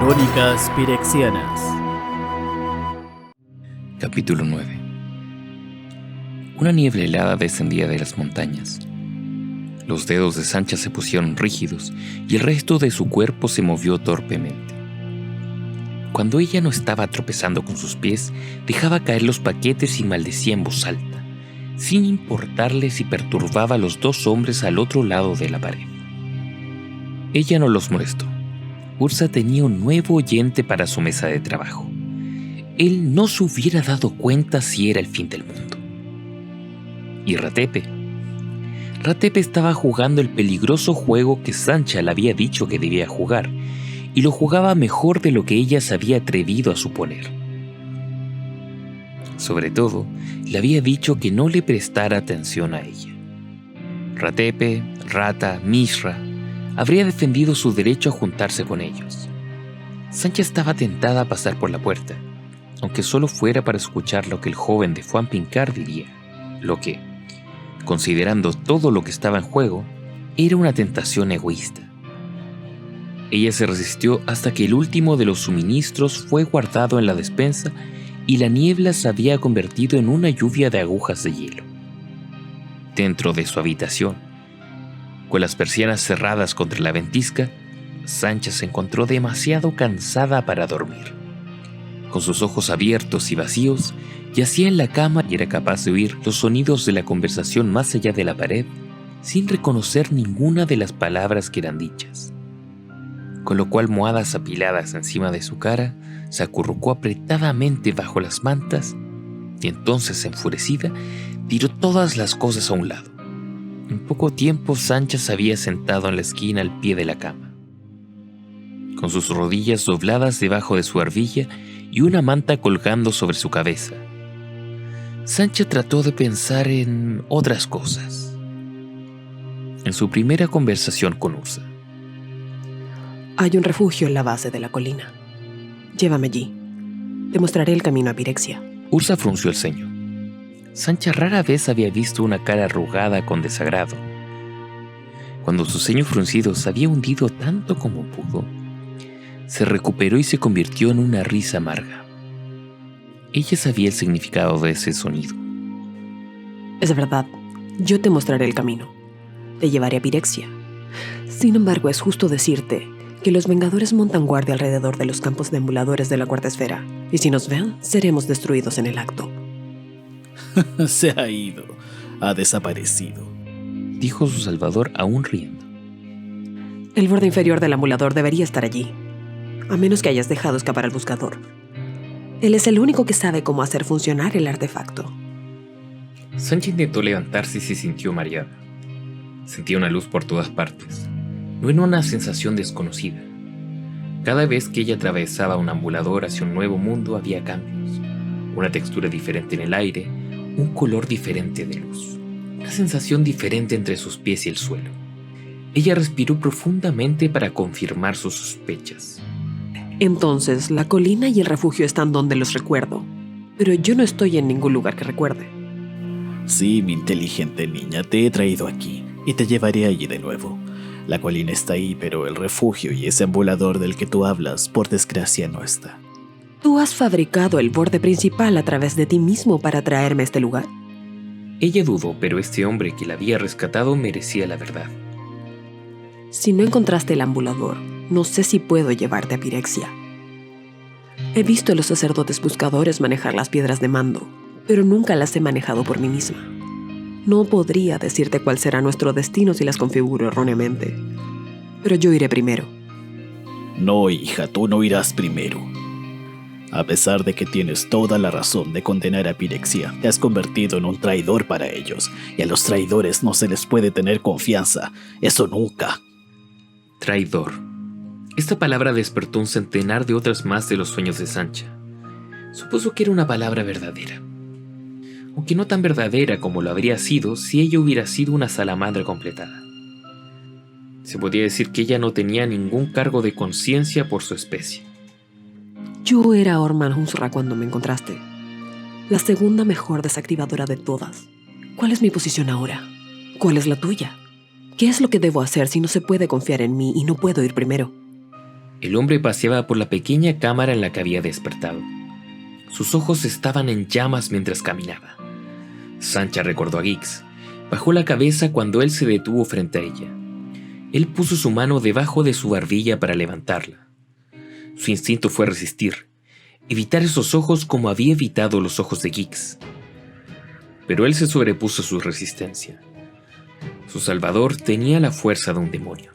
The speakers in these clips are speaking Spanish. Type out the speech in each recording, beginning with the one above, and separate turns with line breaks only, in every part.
Crónicas Pirexianas.
Capítulo 9. Una niebla helada descendía de las montañas. Los dedos de Sancha se pusieron rígidos y el resto de su cuerpo se movió torpemente. Cuando ella no estaba tropezando con sus pies, dejaba caer los paquetes y maldecía en voz alta, sin importarle si perturbaba a los dos hombres al otro lado de la pared. Ella no los molestó. Ursa tenía un nuevo oyente para su mesa de trabajo. Él no se hubiera dado cuenta si era el fin del mundo. Y Ratepe estaba jugando el peligroso juego que Sancha le había dicho que debía jugar, y lo jugaba mejor de lo que ella se había atrevido a suponer. Sobre todo, le había dicho que no le prestara atención a ella. Ratepe, Rata, Mishra habría defendido su derecho a juntarse con ellos. Sancha estaba tentada a pasar por la puerta, aunque solo fuera para escuchar lo que el joven de Juan Pincar diría, lo que, considerando todo lo que estaba en juego, era una tentación egoísta. Ella se resistió hasta que el último de los suministros fue guardado en la despensa y la niebla se había convertido en una lluvia de agujas de hielo. Dentro de su habitación, con las persianas cerradas contra la ventisca, Sancha se encontró demasiado cansada para dormir. Con sus ojos abiertos y vacíos, yacía en la cama y era capaz de oír los sonidos de la conversación más allá de la pared, sin reconocer ninguna de las palabras que eran dichas. Colocó almohadas apiladas encima de su cara, se acurrucó apretadamente bajo las mantas y entonces, enfurecida, tiró todas las cosas a un lado. En poco tiempo, Sancha se había sentado en la esquina al pie de la cama, con sus rodillas dobladas debajo de su barbilla y una manta colgando sobre su cabeza. Sancha trató de pensar en otras cosas. En su primera conversación con Ursa.
Hay un refugio en la base de la colina. Llévame allí. Te mostraré el camino a Pirexia.
Ursa frunció el ceño. Sancha rara vez había visto una cara arrugada con desagrado. Cuando su ceño fruncido se había hundido tanto como pudo, se recuperó y se convirtió en una risa amarga. Ella sabía el significado de ese sonido.
Es verdad, yo te mostraré el camino. Te llevaré a Pirexia. Sin embargo, es justo decirte que los Vengadores montan guardia alrededor de los campos de emuladores de la Cuarta Esfera, y si nos ven, seremos destruidos en el acto.
Se ha ido, ha desaparecido,
dijo su salvador aún riendo.
El borde inferior del emulador debería estar allí, a menos que hayas dejado escapar al buscador. Él es el único que sabe cómo hacer funcionar el artefacto.
Sancha intentó levantarse y se sintió mareada. Sentía una luz por todas partes. No era una sensación desconocida. Cada vez que ella atravesaba un ambulador hacia un nuevo mundo había cambios. Una textura diferente en el aire, un color diferente de luz, una sensación diferente entre sus pies y el suelo. Ella respiró profundamente para confirmar sus sospechas.
Entonces, la colina y el refugio están donde los recuerdo, pero yo no estoy en ningún lugar que recuerde.
Sí, mi inteligente niña, te he traído aquí y te llevaré allí de nuevo. La colina está ahí, pero el refugio y ese ambulador del que tú hablas, por desgracia, no está.
¿Tú has fabricado el borde principal a través de ti mismo para traerme a este lugar?
Ella dudó, pero este hombre que la había rescatado merecía la verdad.
Si no encontraste el ambulador, no sé si puedo llevarte a Pirexia. He visto a los sacerdotes buscadores manejar las piedras de mando, pero nunca las he manejado por mí misma. No podría decirte cuál será nuestro destino si las configuro erróneamente, pero yo iré primero.
No, hija, tú no irás primero. A pesar de que tienes toda la razón de condenar a Pirexia, te has convertido en un traidor para ellos, y a los traidores no se les puede tener confianza. Eso nunca.
Traidor. Esta palabra despertó un centenar de otras más de los sueños de Sancha. Supuso que era una palabra verdadera. Aunque no tan verdadera como lo habría sido si ella hubiera sido una salamandra completada. Se podía decir que ella no tenía ningún cargo de conciencia por su especie.
Yo era Orman Hunsra cuando me encontraste. La segunda mejor desactivadora de todas. ¿Cuál es mi posición ahora? ¿Cuál es la tuya? ¿Qué es lo que debo hacer si no se puede confiar en mí y no puedo ir primero?
El hombre paseaba por la pequeña cámara en la que había despertado. Sus ojos estaban en llamas mientras caminaba. Sancha recordó a Gix. Bajó la cabeza cuando él se detuvo frente a ella. Él puso su mano debajo de su barbilla para levantarla. Su instinto fue resistir, evitar esos ojos como había evitado los ojos de Gix. Pero él se sobrepuso a su resistencia. Su salvador tenía la fuerza de un demonio.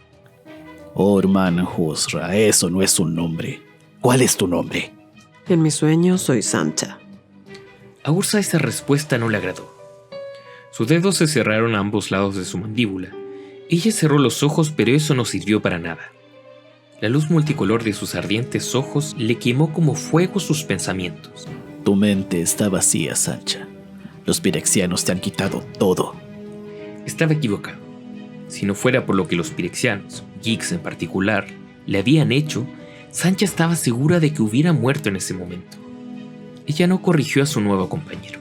Orman Husra, eso no es un nombre. ¿Cuál es tu nombre?
En mis sueños soy Sancha.
A Ursa esa respuesta no le agradó. Sus dedos se cerraron a ambos lados de su mandíbula. Ella cerró los ojos, pero eso no sirvió para nada. La luz multicolor de sus ardientes ojos le quemó como fuego sus pensamientos.
Tu mente está vacía, Sancha. Los pirexianos te han quitado todo.
Estaba equivocado. Si no fuera por lo que los pirexianos, Gix en particular, le habían hecho, Sancha estaba segura de que hubiera muerto en ese momento. Ella no corrigió a su nuevo compañero,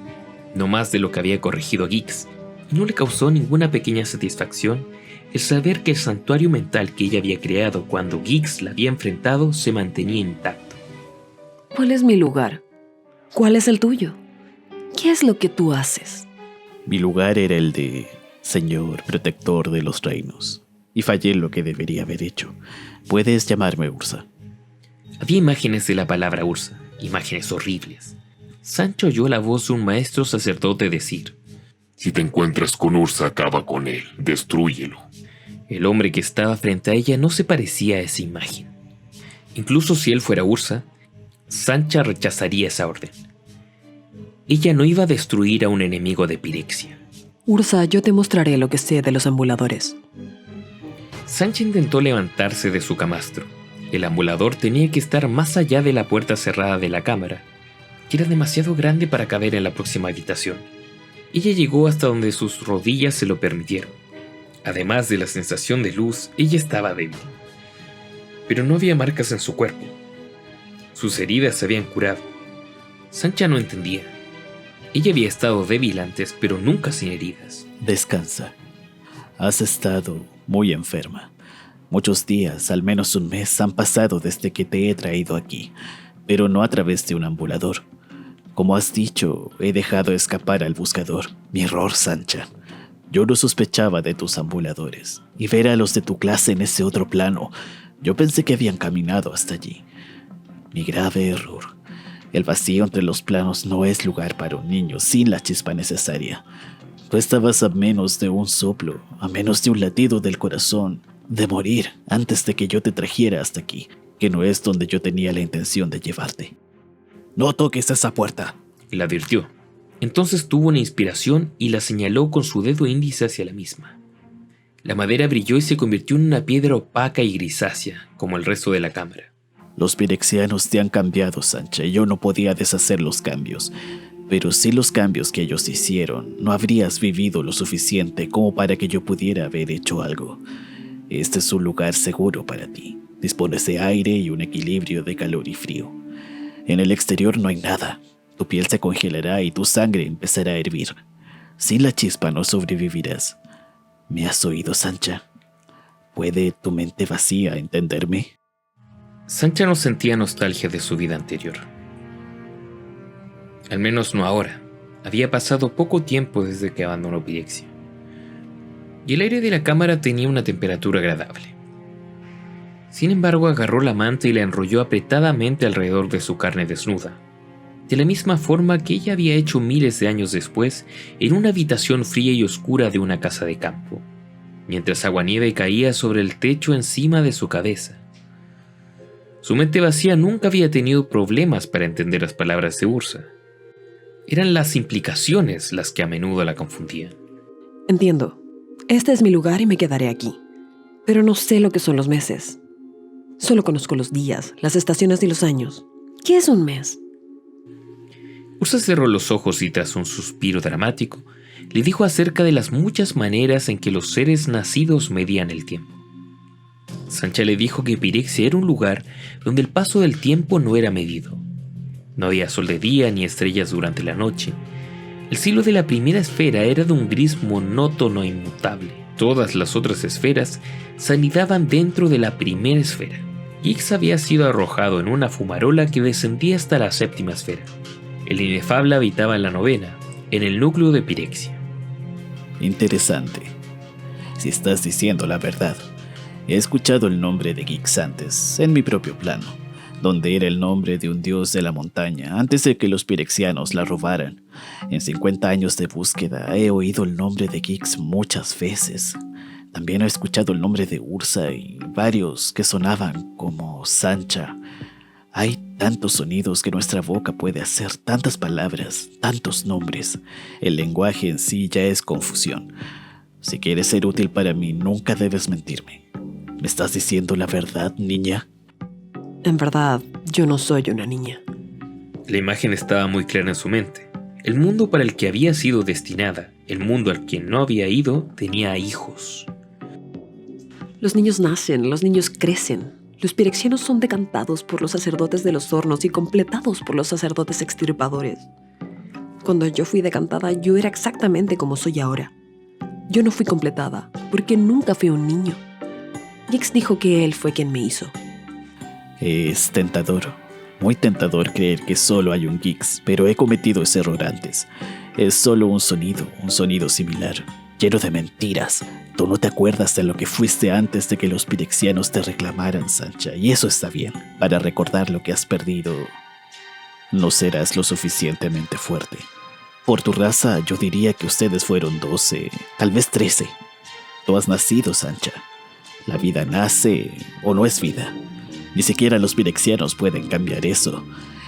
no más de lo que había corregido a Gix, y no le causó ninguna pequeña satisfacción el saber que el santuario mental que ella había creado cuando Gix la había enfrentado se mantenía intacto.
¿Cuál es mi lugar? ¿Cuál es el tuyo? ¿Qué es lo que tú haces?
Mi lugar era el de Señor Protector de los Reinos, y fallé en lo que debería haber hecho. Puedes llamarme Ursa.
Había imágenes de la palabra Ursa, imágenes horribles. Sancha oyó la voz de un maestro sacerdote decir:
Si te encuentras con Ursa, acaba con él, destrúyelo.
El hombre que estaba frente a ella no se parecía a esa imagen. Incluso si él fuera Ursa, Sancha rechazaría esa orden. Ella no iba a destruir a un enemigo de Pirexia.
Ursa, yo te mostraré lo que sé de los ambuladores.
Sancha intentó levantarse de su camastro. El ambulador tenía que estar más allá de la puerta cerrada de la cámara, que era demasiado grande para caber en la próxima habitación. Ella llegó hasta donde sus rodillas se lo permitieron. Además de la sensación de luz, ella estaba débil. Pero no había marcas en su cuerpo. Sus heridas se habían curado. Sancha no entendía. Ella había estado débil antes, pero nunca sin heridas.
Descansa. Has estado muy enferma. Muchos días, al menos un mes, han pasado desde que te he traído aquí, pero no a través de un ambulador. Como has dicho, he dejado escapar al buscador. Mi error, Sancha. Yo no sospechaba de tus ambuladores, y ver a los de tu clase en ese otro plano, yo pensé que habían caminado hasta allí. Mi grave error. El vacío entre los planos no es lugar para un niño sin la chispa necesaria. Tú estabas a menos de un soplo, a menos de un latido del corazón, de morir antes de que yo te trajera hasta aquí, que no es donde yo tenía la intención de llevarte. No toques esa puerta,
Le advirtió. Entonces tuvo una inspiración y la señaló con su dedo índice hacia la misma. La madera brilló y se convirtió en una piedra opaca y grisácea, como el resto de la cámara.
Los pirexianos te han cambiado, Sancha, y yo no podía deshacer los cambios. Pero sin los cambios que ellos hicieron, no habrías vivido lo suficiente como para que yo pudiera haber hecho algo. Este es un lugar seguro para ti. Dispones de aire y un equilibrio de calor y frío. En el exterior no hay nada. Tu piel se congelará y tu sangre empezará a hervir. Sin la chispa no sobrevivirás. ¿Me has oído, Sancha? ¿Puede tu mente vacía entenderme?
Sancha no sentía nostalgia de su vida anterior. Al menos no ahora. Había pasado poco tiempo desde que abandonó Pirexia. Y el aire de la cámara tenía una temperatura agradable. Sin embargo, agarró la manta y la enrolló apretadamente alrededor de su carne desnuda, de la misma forma que ella había hecho miles de años después en una habitación fría y oscura de una casa de campo, mientras aguanieve caía sobre el techo encima de su cabeza. Su mente vacía nunca había tenido problemas para entender las palabras de Ursa. Eran las implicaciones las que a menudo la confundían.
Entiendo. Este es mi lugar y me quedaré aquí. Pero no sé lo que son los meses. Solo conozco los días, las estaciones y los años. ¿Qué es un mes?
Ursa cerró los ojos y tras un suspiro dramático, le dijo acerca de las muchas maneras en que los seres nacidos medían el tiempo. Sancha le dijo que Pirexia era un lugar donde el paso del tiempo no era medido. No había sol de día ni estrellas durante la noche. El cielo de la primera esfera era de un gris monótono e inmutable. Todas las otras esferas se anidaban dentro de la primera esfera. Gix había sido arrojado en una fumarola que descendía hasta la 7ª esfera. El inefable habitaba en la 9ª, en el núcleo de Pirexia.
Interesante. Si estás diciendo la verdad, he escuchado el nombre de Gix antes, en mi propio plano, donde era el nombre de un dios de la montaña, antes de que los pirexianos la robaran. En 50 años de búsqueda he oído el nombre de Gix muchas veces. También he escuchado el nombre de Ursa y varios que sonaban como Sancha. Hay tantos sonidos que nuestra boca puede hacer, tantas palabras, tantos nombres. El lenguaje en sí ya es confusión. Si quieres ser útil para mí, nunca debes mentirme. ¿Me estás diciendo la verdad, niña?
En verdad, yo no soy una niña.
La imagen estaba muy clara en su mente. El mundo para el que había sido destinada, el mundo al que no había ido, tenía hijos.
Los niños nacen, los niños crecen. Los pirexianos son decantados por los sacerdotes de los hornos y completados por los sacerdotes extirpadores. Cuando yo fui decantada, yo era exactamente como soy ahora. Yo no fui completada, porque nunca fui un niño. Gix dijo que él fue quien me hizo.
Es tentador, muy tentador creer que solo hay un Gix, pero he cometido ese error antes. Es solo un sonido similar, lleno de mentiras. Tú no te acuerdas de lo que fuiste antes de que los pirexianos te reclamaran, Sancha, y eso está bien. Para recordar lo que has perdido, no serás lo suficientemente fuerte. Por tu raza, yo diría que ustedes fueron 12, tal vez 13. Tú has nacido, Sancha. La vida nace o no es vida. Ni siquiera los pirexianos pueden cambiar eso.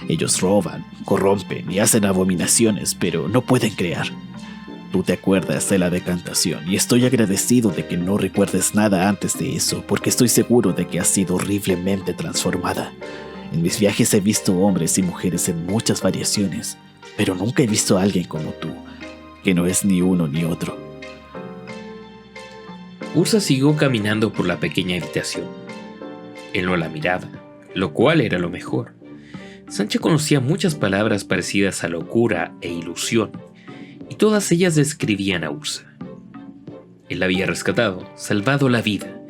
Ellos roban, corrompen y hacen abominaciones, pero no pueden crear. Tú te acuerdas de la decantación y estoy agradecido de que no recuerdes nada antes de eso, porque estoy seguro de que has sido horriblemente transformada. En mis viajes he visto hombres y mujeres en muchas variaciones, pero nunca he visto a alguien como tú, que no es ni uno ni otro.
Ursa siguió caminando por la pequeña habitación. Él no la miraba, lo cual era lo mejor. Sancha conocía muchas palabras parecidas a locura e ilusión, y todas ellas describían a Ursa. Él la había rescatado, salvado la vida,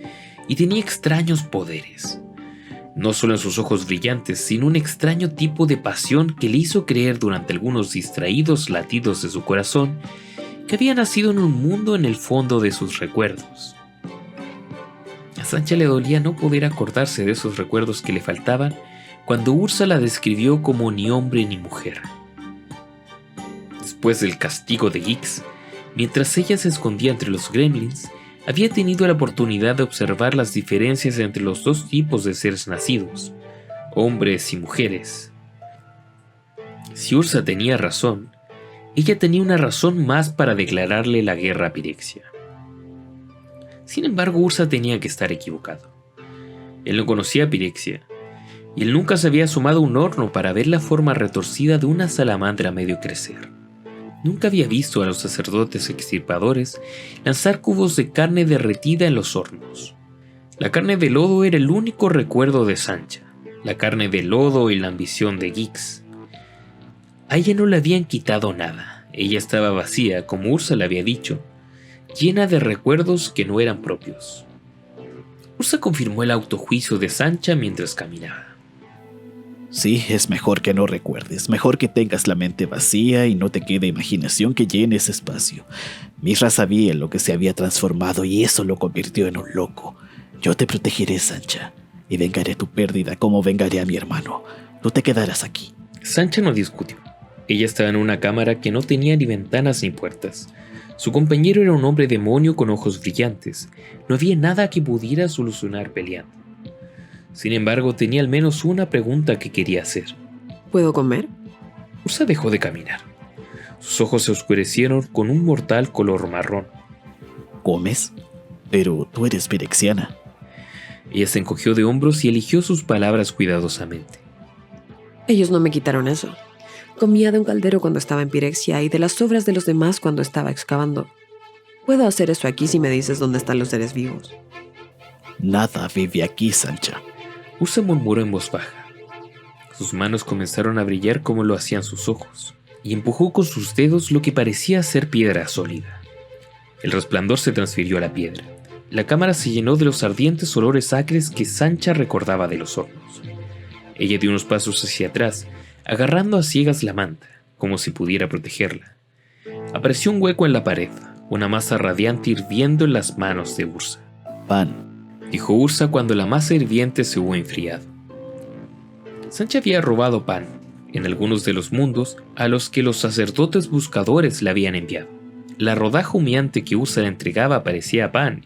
y tenía extraños poderes. No solo en sus ojos brillantes, sino un extraño tipo de pasión que le hizo creer durante algunos distraídos latidos de su corazón que había nacido en un mundo en el fondo de sus recuerdos. A Sancha le dolía no poder acordarse de esos recuerdos que le faltaban cuando Ursa la describió como ni hombre ni mujer. Después del castigo de Gix, mientras ella se escondía entre los gremlins, había tenido la oportunidad de observar las diferencias entre los dos tipos de seres nacidos, hombres y mujeres. Si Ursa tenía razón, ella tenía una razón más para declararle la guerra a Pirexia. Sin embargo, Ursa tenía que estar equivocado. Él no conocía a Pirexia, y él nunca se había asomado a un horno para ver la forma retorcida de una salamandra a medio crecer. Nunca había visto a los sacerdotes extirpadores lanzar cubos de carne derretida en los hornos. La carne de lodo era el único recuerdo de Sancha, la carne de lodo y la ambición de Gix. A ella no le habían quitado nada, ella estaba vacía, como Ursa le había dicho, llena de recuerdos que no eran propios. Ursa confirmó el autojuicio de Sancha mientras caminaba.
Sí, es mejor que no recuerdes, mejor que tengas la mente vacía y no te quede imaginación que llene ese espacio. Mishra sabía en lo que se había transformado y eso lo convirtió en un loco. Yo te protegeré, Sancha, y vengaré tu pérdida como vengaré a mi hermano. Tú te quedarás aquí.
Sancha no discutió. Ella estaba en una cámara que no tenía ni ventanas ni puertas. Su compañero era un hombre demonio con ojos brillantes. No había nada que pudiera solucionar peleando. Sin embargo, tenía al menos una pregunta que quería hacer.
¿Puedo comer?
Ursa dejó de caminar. Sus ojos se oscurecieron con un mortal color marrón.
¿Comes? Pero tú eres pirexiana.
Ella se encogió de hombros y eligió sus palabras cuidadosamente.
Ellos no me quitaron eso. Comía de un caldero cuando estaba en Pirexia y de las sobras de los demás cuando estaba excavando. Puedo hacer eso aquí si me dices dónde están los seres vivos.
Nada vive aquí, Sancha.
Ursa murmuró en voz baja. Sus manos comenzaron a brillar como lo hacían sus ojos, y empujó con sus dedos lo que parecía ser piedra sólida. El resplandor se transfirió a la piedra. la cámara se llenó de los ardientes olores acres que Sancha recordaba de los hornos. Ella dio unos pasos hacia atrás, agarrando a ciegas la manta, como si pudiera protegerla. Apareció un hueco en la pared, una masa radiante hirviendo en las manos de Ursa.
Pan,
Dijo Ursa cuando la masa hirviente se hubo enfriado. Sancha había robado pan, en algunos de los mundos a los que los sacerdotes buscadores le habían enviado. La rodaja humeante que Ursa le entregaba parecía pan,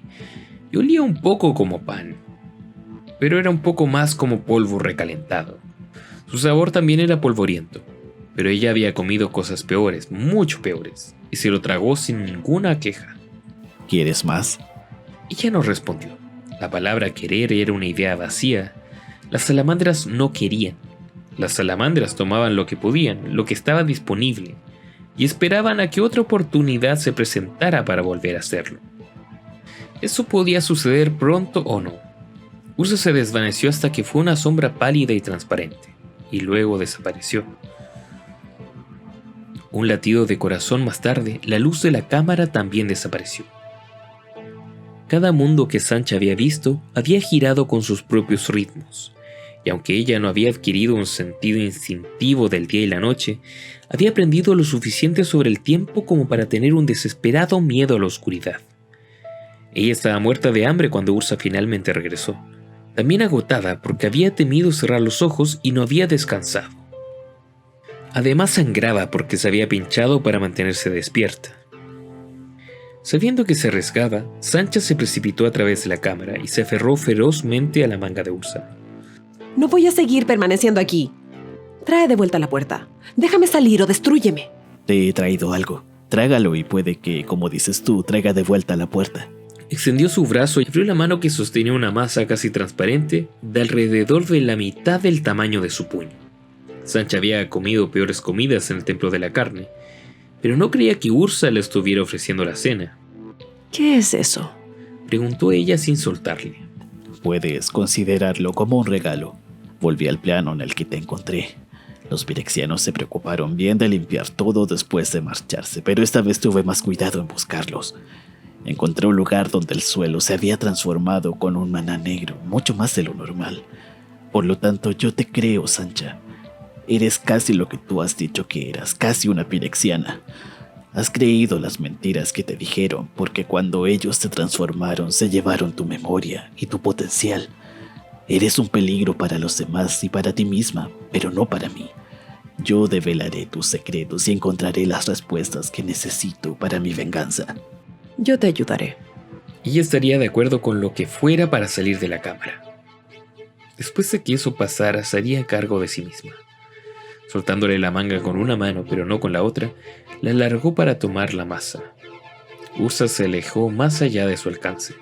y olía un poco como pan, pero era un poco más como polvo recalentado. Su sabor también era polvoriento, pero ella había comido cosas peores, mucho peores, y se lo tragó sin ninguna queja.
¿quieres más?
Ella no respondió. La palabra querer era una idea vacía. Las salamandras no querían. Las salamandras tomaban lo que podían, lo que estaba disponible, y esperaban a que otra oportunidad se presentara para volver a hacerlo. Eso podía suceder pronto o no. Ursa se desvaneció hasta que fue una sombra pálida y transparente, y luego desapareció. Un latido de corazón más tarde, la luz de la cámara también desapareció. Cada mundo que Sancha había visto había girado con sus propios ritmos, y aunque ella no había adquirido un sentido instintivo del día y la noche, había aprendido lo suficiente sobre el tiempo como para tener un desesperado miedo a la oscuridad. Ella estaba muerta de hambre cuando Ursa finalmente regresó, también agotada porque había temido cerrar los ojos y no había descansado. Además sangraba porque se había pinchado para mantenerse despierta. Sabiendo que se arriesgaba, Sancha se precipitó a través de la cámara y se aferró ferozmente a la manga de Ursa.
No voy a seguir permaneciendo aquí. Trae de vuelta la puerta. Déjame salir o destrúyeme.
Te he traído algo. Trágalo y puede que, como dices tú, traiga de vuelta la puerta.
Extendió su brazo y abrió la mano que sostenía una masa casi transparente de alrededor de la mitad del tamaño de su puño. Sancha había comido peores comidas en el Templo de la Carne, pero no creía que Ursa le estuviera ofreciendo la cena.
¿Qué es eso?
Preguntó ella sin soltarle.
Puedes considerarlo como un regalo. Volví al plano en el que te encontré. Los pirexianos se preocuparon bien de limpiar todo después de marcharse, pero esta vez tuve más cuidado en buscarlos. Encontré un lugar donde el suelo se había transformado con un maná negro, mucho más de lo normal. Por lo tanto, yo te creo, Sancha. Eres casi lo que tú has dicho que eras, casi una pirexiana. Has creído las mentiras que te dijeron, porque cuando ellos te transformaron, se llevaron tu memoria y tu potencial. Eres un peligro para los demás y para ti misma, pero no para mí. Yo develaré tus secretos y encontraré las respuestas que necesito para mi venganza.
Yo te ayudaré.
Ella estaría de acuerdo con lo que fuera para salir de la cámara. Después de que eso pasara, se haría cargo de sí misma. Soltándole la manga con una mano, pero no con la otra, la alargó para tomar la masa. Ursa se alejó más allá de su alcance.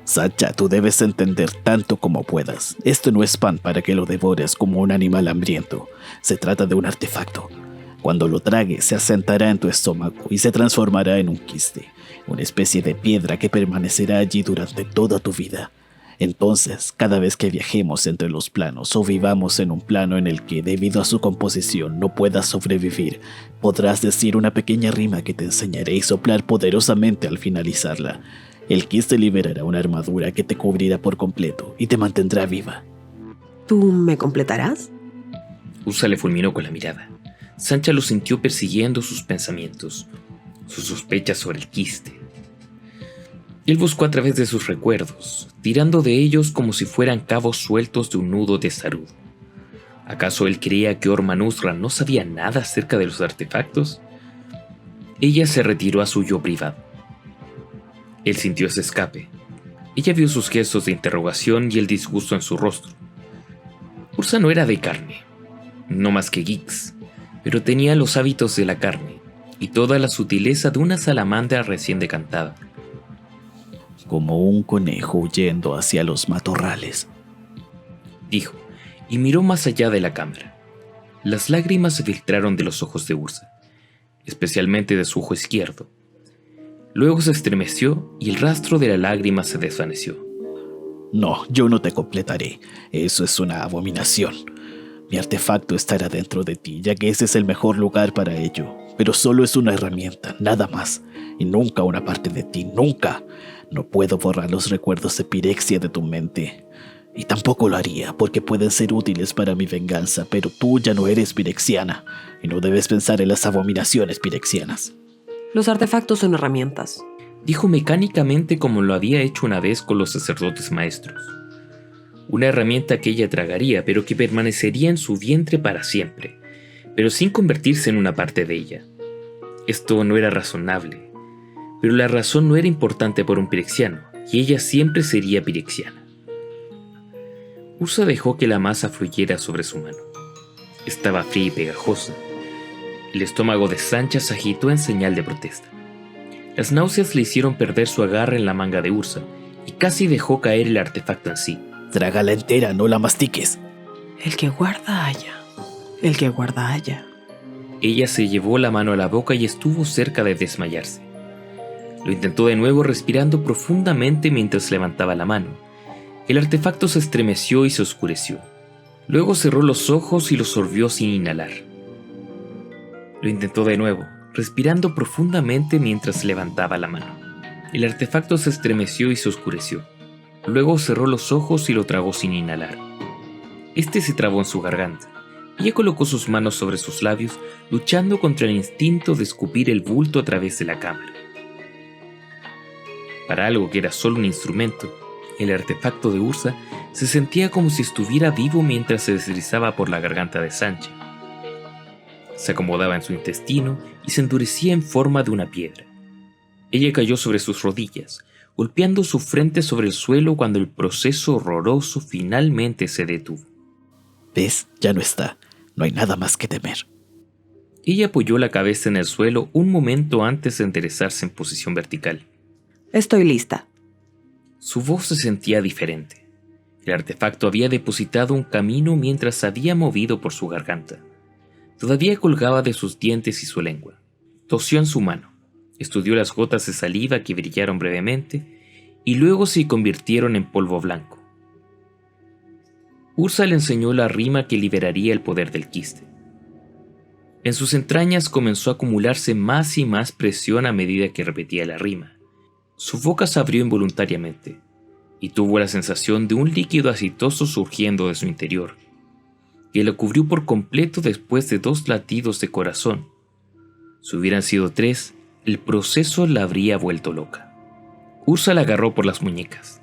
Sancha, tú debes entender tanto como puedas. Esto no es pan para que lo devores como un animal hambriento. Se trata de un artefacto. Cuando lo tragues, se asentará en tu estómago y se transformará en un quiste, una especie de piedra que permanecerá allí durante toda tu vida. Entonces, cada vez que viajemos entre los planos o vivamos en un plano en el que, debido a su composición, no puedas sobrevivir, podrás decir una pequeña rima que te enseñaré y soplar poderosamente al finalizarla. El quiste liberará una armadura que te cubrirá por completo y te mantendrá viva.
¿Tú me completarás?
Ursa le fulminó con la mirada. Sancha lo sintió persiguiendo sus pensamientos, sus sospechas sobre el quiste. Él buscó a través de sus recuerdos, tirando de ellos como si fueran cabos sueltos de un nudo testarudo. ¿Acaso él creía que Or-Manusra no sabía nada acerca de los artefactos? Ella se retiró a su yo privado. Él sintió ese escape. Ella vio sus gestos de interrogación y el disgusto en su rostro. Ursa no era de carne, no más que Gix, pero tenía los hábitos de la carne y toda la sutileza de una salamandra recién decantada.
Como un conejo huyendo hacia los matorrales,
Dijo, y miró más allá de la cámara. Las lágrimas se filtraron de los ojos de Ursa, especialmente de su ojo izquierdo. Luego se estremeció y el rastro de la lágrima se desvaneció.
No, yo no te completaré. Eso es una abominación. Mi artefacto estará dentro de ti, ya que ese es el mejor lugar para ello. Pero solo es una herramienta, nada más. Y nunca una parte de ti, nunca. No puedo borrar los recuerdos de Pirexia de tu mente. Y tampoco lo haría porque pueden ser útiles para mi venganza, pero tú ya no eres pirexiana y no debes pensar en las abominaciones pirexianas.
Los artefactos son herramientas.
Dijo mecánicamente como lo había hecho una vez con los sacerdotes maestros. Una herramienta que ella tragaría, pero que permanecería en su vientre para siempre, pero sin convertirse en una parte de ella. Esto no era razonable, pero la razón no era importante para un pirexiano, y ella siempre sería pirexiana. Ursa dejó que la masa fluyera sobre su mano. Estaba fría y pegajosa. El estómago de Sancha se agitó en señal de protesta. Las náuseas le hicieron perder su agarre en la manga de Ursa, y casi dejó caer el artefacto en sí.
Trágala entera, no la mastiques.
El que guarda halla. El que guarda halla.
Ella se llevó la mano a la boca y estuvo cerca de desmayarse. Lo intentó de nuevo respirando profundamente mientras levantaba la mano. El artefacto se estremeció y se oscureció. Luego cerró los ojos y los sorbió sin inhalar. Lo intentó de nuevo, respirando profundamente mientras levantaba la mano. El artefacto se estremeció y se oscureció. Luego cerró los ojos y lo tragó sin inhalar. Este se trabó en su garganta. Ella colocó sus manos sobre sus labios, luchando contra el instinto de escupir el bulto a través de la cámara. Para algo que era solo un instrumento, el artefacto de Ursa se sentía como si estuviera vivo mientras se deslizaba por la garganta de Sancha. Se acomodaba en su intestino y se endurecía en forma de una piedra. Ella cayó sobre sus rodillas, golpeando su frente sobre el suelo cuando el proceso horroroso finalmente se detuvo.
¿Ves? Ya no está. No hay nada más que temer.
Ella apoyó la cabeza en el suelo un momento antes de enderezarse en posición vertical.
Estoy lista.
Su voz se sentía diferente. El artefacto había depositado un camino mientras se había movido por su garganta. Todavía colgaba de sus dientes y su lengua. Tosió en su mano, estudió las gotas de saliva que brillaron brevemente y luego se convirtieron en polvo blanco. Ursa le enseñó la rima que liberaría el poder del quiste. En sus entrañas comenzó a acumularse más y más presión a medida que repetía la rima. Su boca se abrió involuntariamente y tuvo la sensación de un líquido aceitoso surgiendo de su interior, que lo cubrió por completo después de 2 latidos de corazón. Si hubieran sido 3, el proceso la habría vuelto loca. Ursa la agarró por las muñecas.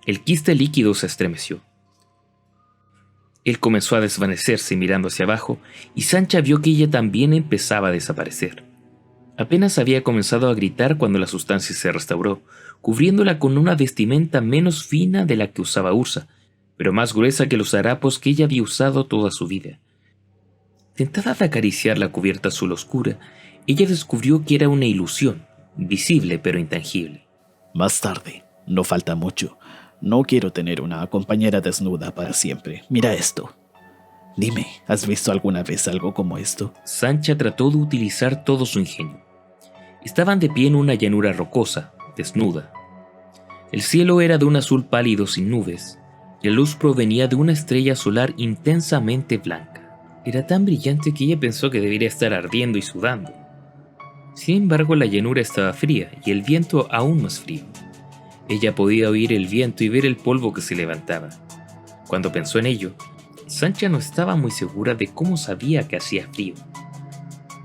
El quiste líquido se estremeció. Él comenzó a desvanecerse mirando hacia abajo y Sancha vio que ella también empezaba a desaparecer. Apenas había comenzado a gritar cuando la sustancia se restauró, cubriéndola con una vestimenta menos fina de la que usaba Ursa, pero más gruesa que los harapos que ella había usado toda su vida. Tentada de acariciar la cubierta azul oscura, ella descubrió que era una ilusión, visible pero intangible.
Más tarde, no falta mucho. No quiero tener una compañera desnuda para siempre. Mira esto. Dime, ¿has visto alguna vez algo como esto?
Sancha trató de utilizar todo su ingenio. Estaban de pie en una llanura rocosa, desnuda. El cielo era de un azul pálido sin nubes, y la luz provenía de una estrella solar intensamente blanca. Era tan brillante que ella pensó que debería estar ardiendo y sudando. Sin embargo, la llanura estaba fría y el viento aún más frío. Ella podía oír el viento y ver el polvo que se levantaba. Cuando pensó en ello, Sancha no estaba muy segura de cómo sabía que hacía frío.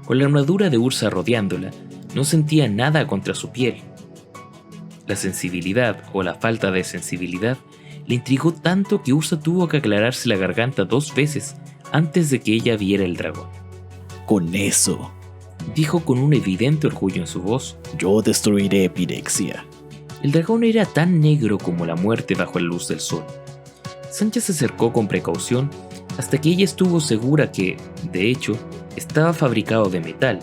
Con la armadura de Ursa rodeándola, no sentía nada contra su piel. La sensibilidad o la falta de sensibilidad le intrigó tanto que Ursa tuvo que aclararse la garganta 2 veces antes de que ella viera el dragón.
Con eso,
Dijo con un evidente orgullo en su voz.
yo destruiré Pirexia.
El dragón era tan negro como la muerte bajo la luz del sol. Sancha se acercó con precaución hasta que ella estuvo segura que, de hecho, estaba fabricado de metal.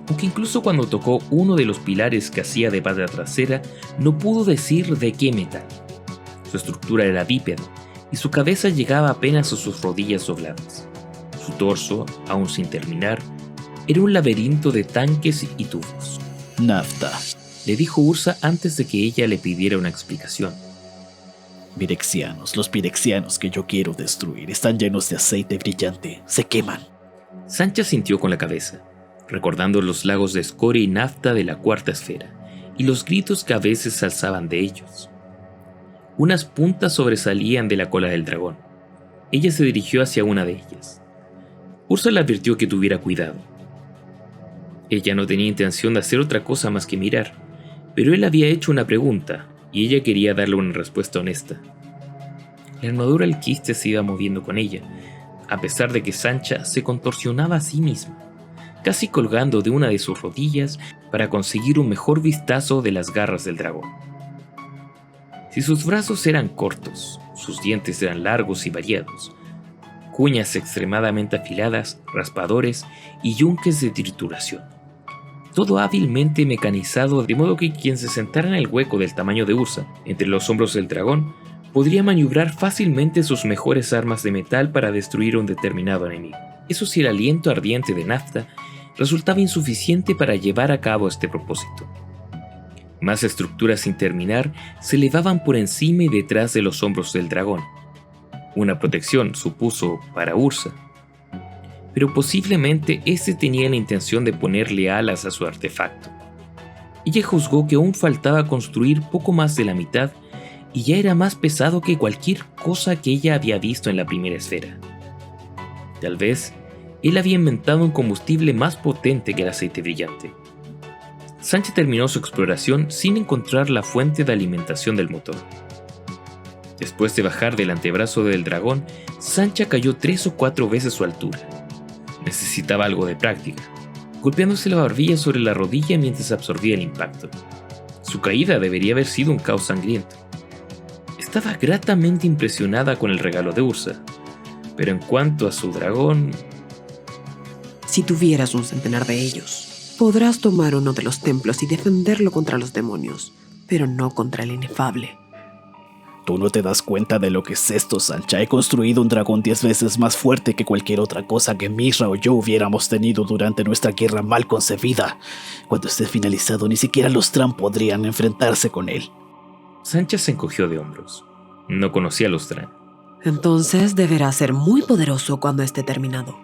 Aunque incluso cuando tocó uno de los pilares que hacía de pata trasera, no pudo decir de qué metal. Su estructura era bípeda y su cabeza llegaba apenas a sus rodillas dobladas. Su torso, aún sin terminar, era un laberinto de tanques y tubos.
Nafta.
Le dijo Ursa antes de que ella le pidiera una explicación.
Los pirexianos que yo quiero destruir están llenos de aceite brillante. Se queman.
Sancha sintió con la cabeza, recordando los lagos de escoria y nafta de la 4ª esfera, y los gritos que a veces se alzaban de ellos. Unas puntas sobresalían de la cola del dragón. Ella se dirigió hacia una de ellas. Ursa le advirtió que tuviera cuidado. Ella no tenía intención de hacer otra cosa más que mirar, pero él había hecho una pregunta y ella quería darle una respuesta honesta. La armadura del quiste se iba moviendo con ella, a pesar de que Sancha se contorsionaba a sí misma, casi colgando de una de sus rodillas para conseguir un mejor vistazo de las garras del dragón. Si sus brazos eran cortos, sus dientes eran largos y variados, cuñas extremadamente afiladas, raspadores y yunques de trituración. Todo hábilmente mecanizado, de modo que quien se sentara en el hueco del tamaño de Ursa, entre los hombros del dragón, podría maniobrar fácilmente sus mejores armas de metal para destruir a un determinado enemigo. Eso si el aliento ardiente de Nafta resultaba insuficiente para llevar a cabo este propósito. Más estructuras sin terminar se elevaban por encima y detrás de los hombros del dragón. Una protección, supuso, para Ursa. Pero posiblemente este tenía la intención de ponerle alas a su artefacto. Ella juzgó que aún faltaba construir poco más de la mitad y ya era más pesado que cualquier cosa que ella había visto en la primera esfera. Tal vez él había inventado un combustible más potente que el aceite brillante. Sancha terminó su exploración sin encontrar la fuente de alimentación del motor. Después de bajar del antebrazo del dragón, Sancha cayó 3 o 4 veces su altura. Necesitaba algo de práctica, golpeándose la barbilla sobre la rodilla mientras absorbía el impacto. Su caída debería haber sido un caos sangriento. Estaba gratamente impresionada con el regalo de Ursa, pero en cuanto a su dragón...
Si tuvieras un centenar de ellos, podrás tomar uno de los templos y defenderlo contra los demonios, pero no contra el inefable.
Tú no te das cuenta de lo que es esto, Sancha. He construido un dragón 10 veces más fuerte que cualquier otra cosa que Mishra o yo hubiéramos tenido durante nuestra guerra mal concebida. Cuando esté finalizado, ni siquiera los Tran podrían enfrentarse con él.
Sancha se encogió de hombros. No conocía a los Tran.
Entonces deberá ser muy poderoso cuando esté terminado.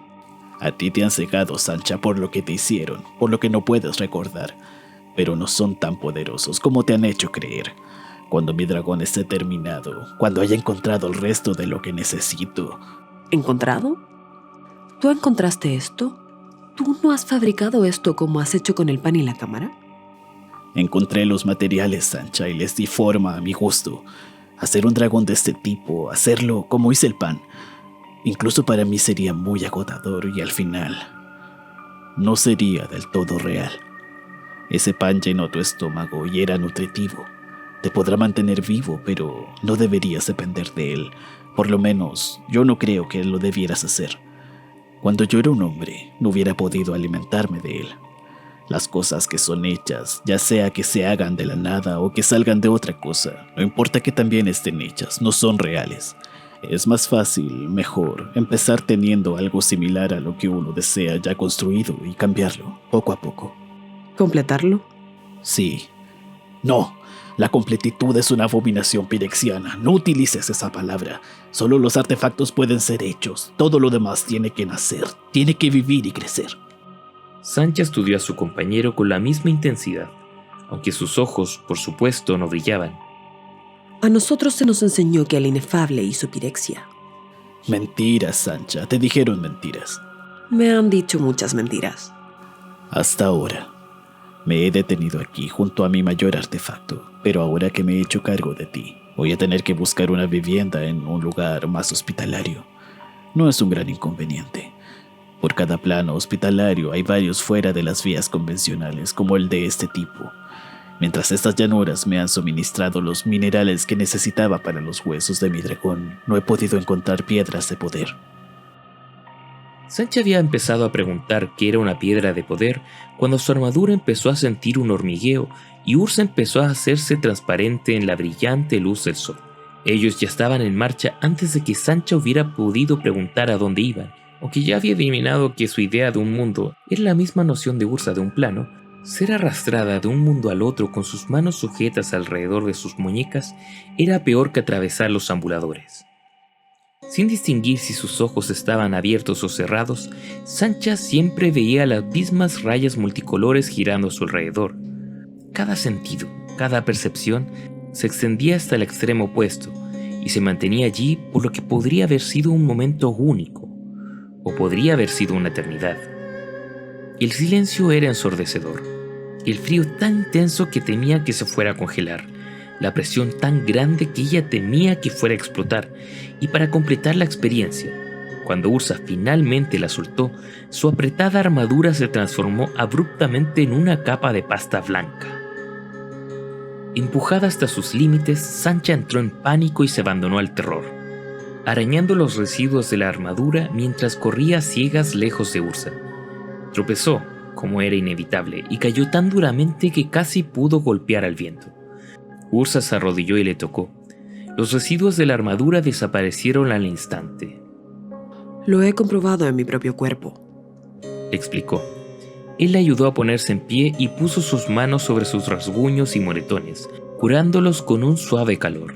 A ti te han cegado, Sancha, por lo que te hicieron, por lo que no puedes recordar. Pero no son tan poderosos como te han hecho creer. Cuando mi dragón esté terminado, cuando haya encontrado el resto de lo que necesito.
¿Encontrado? ¿Tú encontraste esto? ¿Tú no has fabricado esto como has hecho con el pan y la cámara?
Encontré los materiales, Sancha, y les di forma a mi gusto. Hacer un dragón de este tipo, hacerlo como hice el pan, incluso para mí sería muy agotador y al final no sería del todo real. Ese pan llenó tu estómago y era nutritivo. Te podrá mantener vivo, pero no deberías depender de él. Por lo menos, yo no creo que lo debieras hacer. Cuando yo era un hombre, no hubiera podido alimentarme de él. Las cosas que son hechas, ya sea que se hagan de la nada o que salgan de otra cosa, no importa que también estén hechas, no son reales. Es más fácil, mejor, empezar teniendo algo similar a lo que uno desea ya construido y cambiarlo, poco a poco.
¿Completarlo?
Sí. No. La completitud es una abominación pirexiana. No utilices esa palabra. Solo los artefactos pueden ser hechos. Todo lo demás tiene que nacer, tiene que vivir y crecer.
Sancha estudió a su compañero con la misma intensidad, aunque sus ojos, por supuesto, no brillaban.
A nosotros se nos enseñó que el inefable hizo pirexia.
Mentiras, Sancha. Te dijeron mentiras.
Me han dicho muchas mentiras.
Hasta ahora. Me he detenido aquí junto a mi mayor artefacto, pero ahora que me he hecho cargo de ti, voy a tener que buscar una vivienda en un lugar más hospitalario. No es un gran inconveniente. Por cada plano hospitalario hay varios fuera de las vías convencionales, como el de este tipo. Mientras estas llanuras me han suministrado los minerales que necesitaba para los huesos de mi dragón, no he podido encontrar piedras de poder.
Sancha había empezado a preguntar qué era una piedra de poder cuando su armadura empezó a sentir un hormigueo y Ursa empezó a hacerse transparente en la brillante luz del sol. Ellos ya estaban en marcha antes de que Sancha hubiera podido preguntar a dónde iban. Aunque ya había adivinado que su idea de un mundo era la misma noción de Ursa de un plano, ser arrastrada de un mundo al otro con sus manos sujetas alrededor de sus muñecas era peor que atravesar los ambuladores. Sin distinguir si sus ojos estaban abiertos o cerrados, Sancha siempre veía las mismas rayas multicolores girando a su alrededor. Cada sentido, cada percepción se extendía hasta el extremo opuesto y se mantenía allí por lo que podría haber sido un momento único, o podría haber sido una eternidad. El silencio era ensordecedor, el frío tan intenso que temía que se fuera a congelar, la presión tan grande que ella temía que fuera a explotar, y para completar la experiencia, cuando Ursa finalmente la soltó, su apretada armadura se transformó abruptamente en una capa de pasta blanca. Empujada hasta sus límites, Sancha entró en pánico y se abandonó al terror, arañando los residuos de la armadura mientras corría a ciegas lejos de Ursa. Tropezó, como era inevitable, y cayó tan duramente que casi pudo golpear al viento. Ursa se arrodilló y le tocó. Los residuos de la armadura desaparecieron al instante.
Lo he comprobado en mi propio cuerpo,
Explicó. Él la ayudó a ponerse en pie y puso sus manos sobre sus rasguños y moretones, curándolos con un suave calor.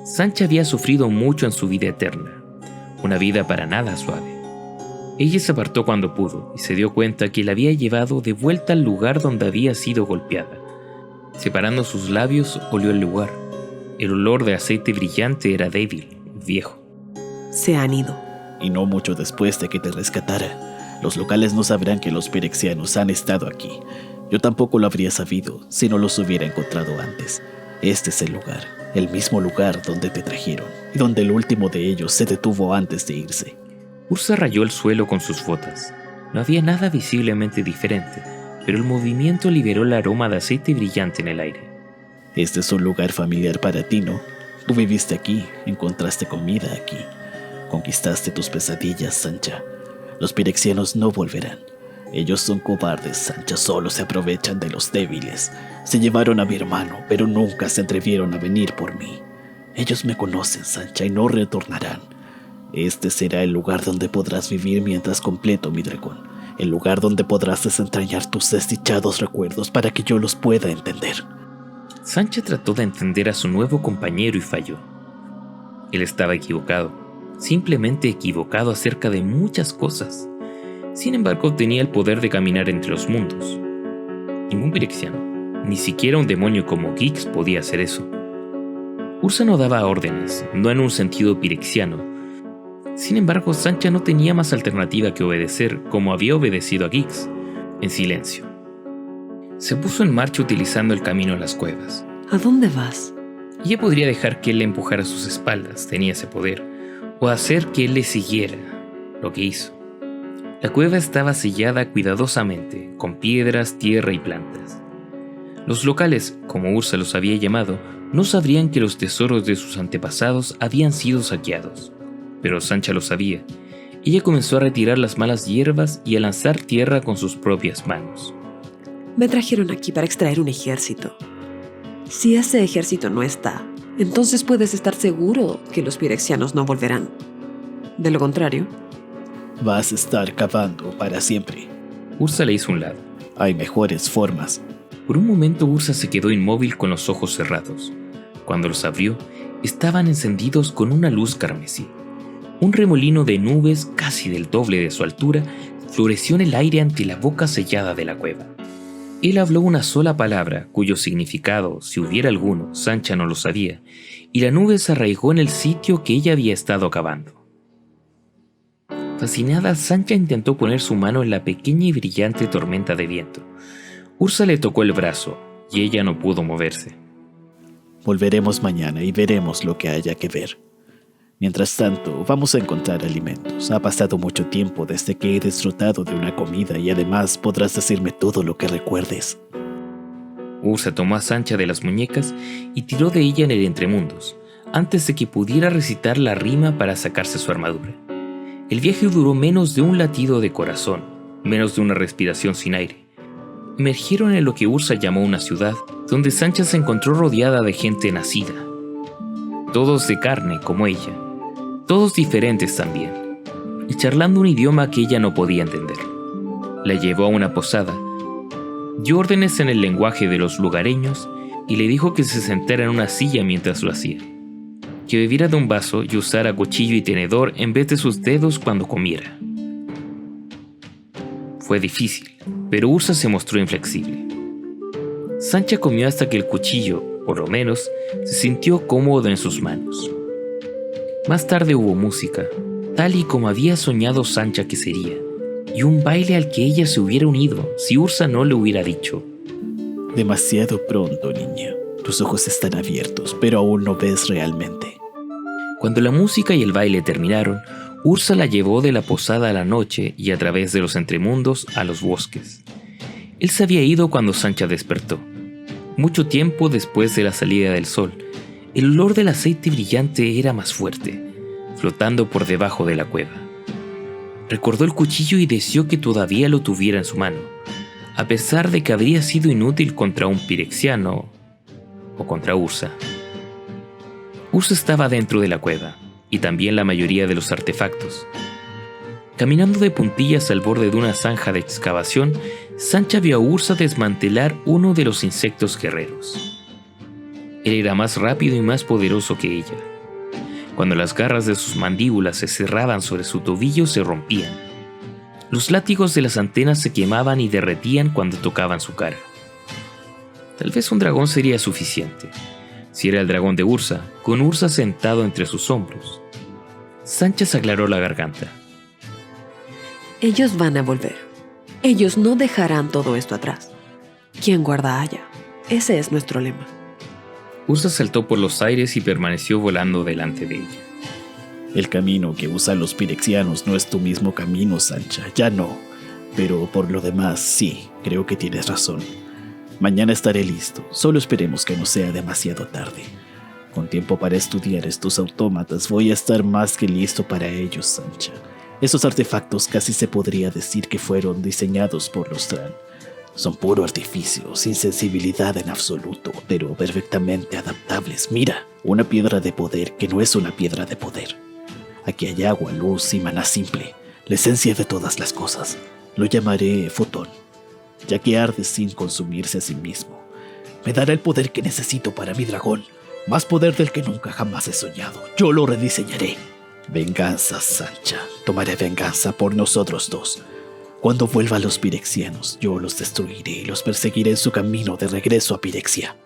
Sancha había sufrido mucho en su vida eterna, una vida para nada suave. Ella se apartó cuando pudo y se dio cuenta que la había llevado de vuelta al lugar donde había sido golpeada. Separando sus labios, olió el lugar. El olor de aceite brillante era débil, viejo.
Se han ido.
Y no mucho después de que te rescatara. Los locales no sabrán que los pirexianos han estado aquí. Yo tampoco lo habría sabido si no los hubiera encontrado antes. Este es el lugar, el mismo lugar donde te trajeron, y donde el último de ellos se detuvo antes de irse.
Ursa rayó el suelo con sus botas. No había nada visiblemente diferente, pero el movimiento liberó el aroma de aceite brillante en el aire.
Este es un lugar familiar para ti, ¿no? Tú viviste aquí, encontraste comida aquí. Conquistaste tus pesadillas, Sancha. Los pirexianos no volverán. Ellos son cobardes, Sancha, solo se aprovechan de los débiles. Se llevaron a mi hermano, pero nunca se atrevieron a venir por mí. Ellos me conocen, Sancha, y no retornarán. Este será el lugar donde podrás vivir mientras completo mi dragón. El lugar donde podrás desentrañar tus desdichados recuerdos para que yo los pueda entender.
Sancha trató de entender a su nuevo compañero y falló. Él estaba equivocado, simplemente equivocado acerca de muchas cosas. Sin embargo, tenía el poder de caminar entre los mundos. Ningún pirexiano, ni siquiera un demonio como Gix podía hacer eso. Ursa no daba órdenes, no en un sentido pirexiano. Sin embargo, Sancha no tenía más alternativa que obedecer como había obedecido a Gix, en silencio. Se puso en marcha utilizando el camino a las cuevas.
¿A dónde vas?
Ella podría dejar que él le empujara a sus espaldas, tenía ese poder, o hacer que él le siguiera, lo que hizo. La cueva estaba sellada cuidadosamente, con piedras, tierra y plantas. Los locales, como Ursa los había llamado, no sabrían que los tesoros de sus antepasados habían sido saqueados. Pero Sancha lo sabía. Ella comenzó a retirar las malas hierbas y a lanzar tierra con sus propias manos.
Me trajeron aquí para extraer un ejército. Si ese ejército no está, entonces puedes estar seguro que los pirexianos no volverán. De lo contrario,
Vas a estar cavando para siempre.
Ursa le hizo un lado.
Hay mejores formas.
Por un momento Ursa se quedó inmóvil con los ojos cerrados. Cuando los abrió, estaban encendidos con una luz carmesí. Un remolino de nubes, casi del doble de su altura, floreció en el aire ante la boca sellada de la cueva. Él habló una sola palabra, cuyo significado, si hubiera alguno, Sancha no lo sabía, y la nube se arraigó en el sitio que ella había estado cavando. Fascinada, Sancha intentó poner su mano en la pequeña y brillante tormenta de viento. Ursa le tocó el brazo, y ella no pudo moverse.
Volveremos mañana y veremos lo que haya que ver. Mientras tanto, vamos a encontrar alimentos. Ha pasado mucho tiempo desde que he disfrutado de una comida y además podrás decirme todo lo que recuerdes.
Ursa tomó a Sancha de las muñecas y tiró de ella en el entremundos, antes de que pudiera recitar la rima para sacarse su armadura. El viaje duró menos de un latido de corazón, menos de una respiración sin aire. Emergieron en lo que Ursa llamó una ciudad, donde Sancha se encontró rodeada de gente nacida. Todos de carne como ella, todos diferentes también, y charlando un idioma que ella no podía entender. La llevó a una posada, dio órdenes en el lenguaje de los lugareños y le dijo que se sentara en una silla mientras lo hacía, que bebiera de un vaso y usara cuchillo y tenedor en vez de sus dedos cuando comiera. Fue difícil, pero Ursa se mostró inflexible. Sancha comió hasta que el cuchillo, por lo menos, se sintió cómodo en sus manos. Más tarde hubo música, tal y como había soñado Sancha que sería, y un baile al que ella se hubiera unido si Ursa no le hubiera dicho:
Demasiado pronto, niña. Tus ojos están abiertos, pero aún no ves realmente.
Cuando la música y el baile terminaron, Ursa la llevó de la posada a la noche y a través de los entremundos a los bosques. Él se había ido cuando Sancha despertó. Mucho tiempo después de la salida del sol, el olor del aceite brillante era más fuerte, flotando por debajo de la cueva. Recordó el cuchillo y deseó que todavía lo tuviera en su mano, a pesar de que habría sido inútil contra un pirexiano o contra Ursa. Ursa estaba dentro de la cueva, y también la mayoría de los artefactos. Caminando de puntillas al borde de una zanja de excavación, Sancha vio a Ursa desmantelar uno de los insectos guerreros. Él era más rápido y más poderoso que ella. Cuando las garras de sus mandíbulas se cerraban sobre su tobillo, se rompían. Los látigos de las antenas se quemaban y derretían cuando tocaban su cara. Tal vez un dragón sería suficiente. Si era el dragón de Ursa, con Ursa sentado entre sus hombros. Sancha se aclaró la garganta.
Ellos van a volver. Ellos no dejarán todo esto atrás. ¿Quién guarda haya? Ese es nuestro lema.
Ursa saltó por los aires y permaneció volando delante de ella.
El camino que usan los pirexianos no es tu mismo camino, Sancha. Ya no. Pero por lo demás, sí, creo que tienes razón. Mañana estaré listo. Solo esperemos que no sea demasiado tarde. Con tiempo para estudiar estos autómatas, voy a estar más que listo para ellos, Sancha. Esos artefactos casi se podría decir que fueron diseñados por los Tran. Son puro artificio, sin sensibilidad en absoluto, pero perfectamente adaptables. Mira, una piedra de poder que no es una piedra de poder. Aquí hay agua, luz y maná simple, la esencia de todas las cosas. Lo llamaré fotón, ya que arde sin consumirse a sí mismo. Me dará el poder que necesito para mi dragón, más poder del que nunca jamás he soñado. Yo lo rediseñaré. Venganza, Sancha. Tomaré venganza por nosotros dos. Cuando vuelva a los pirexianos, yo los destruiré y los perseguiré en su camino de regreso a Pirexia.